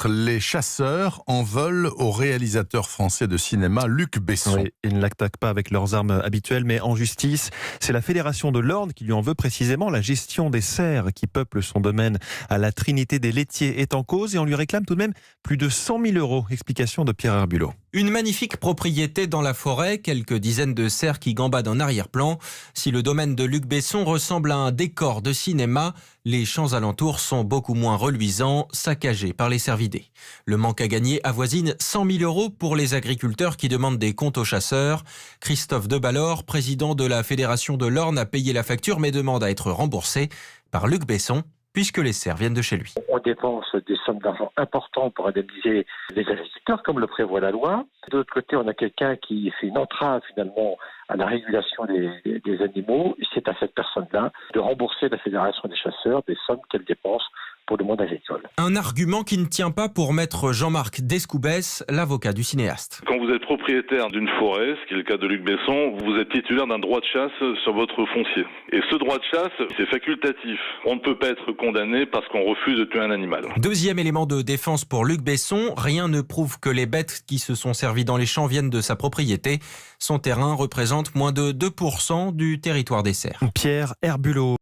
4, les chasseurs en veulent au réalisateur français de cinéma Luc Besson. Oui, ils ne l'attaquent pas avec leurs armes habituelles, mais en justice. C'est la Fédération de l'Orne qui lui en veut précisément. La gestion des cerfs qui peuplent son domaine à la Trinité des laitiers est en cause et on lui réclame tout de même plus de 100 000 €. Explication de Pierre Herbulot. Une magnifique propriété dans la forêt, quelques dizaines de cerfs qui gambadent en arrière-plan. Si le domaine de Luc Besson ressemble à un décor de cinéma, les champs alentours sont beaucoup moins reluisants, saccagés par les cervidés. Le manque à gagner avoisine 100 000 € pour les agriculteurs qui demandent des comptes aux chasseurs. Christophe Debalor, président de la Fédération de l'Orne, a payé la facture mais demande à être remboursé par Luc Besson, puisque les cerfs viennent de chez lui. On dépense des sommes d'argent importantes pour indemniser les agriculteurs, comme le prévoit la loi. De l'autre côté, on a quelqu'un qui fait une entrave finalement à la régulation des animaux. C'est à cette personne-là de rembourser la Fédération des chasseurs des sommes qu'elle dépense pour le monde agricole. Un argument qui ne tient pas pour maître Jean-Marc Descoubès, l'avocat du cinéaste. Quand vous êtes propriétaire d'une forêt, ce qui est le cas de Luc Besson, vous êtes titulaire d'un droit de chasse sur votre foncier. Et ce droit de chasse, c'est facultatif. On ne peut pas être condamné parce qu'on refuse de tuer un animal. Deuxième élément de défense pour Luc Besson, rien ne prouve que les bêtes qui se sont servies dans les champs viennent de sa propriété. Son terrain représente moins de 2% du territoire des cerfs. Pierre Herbulot.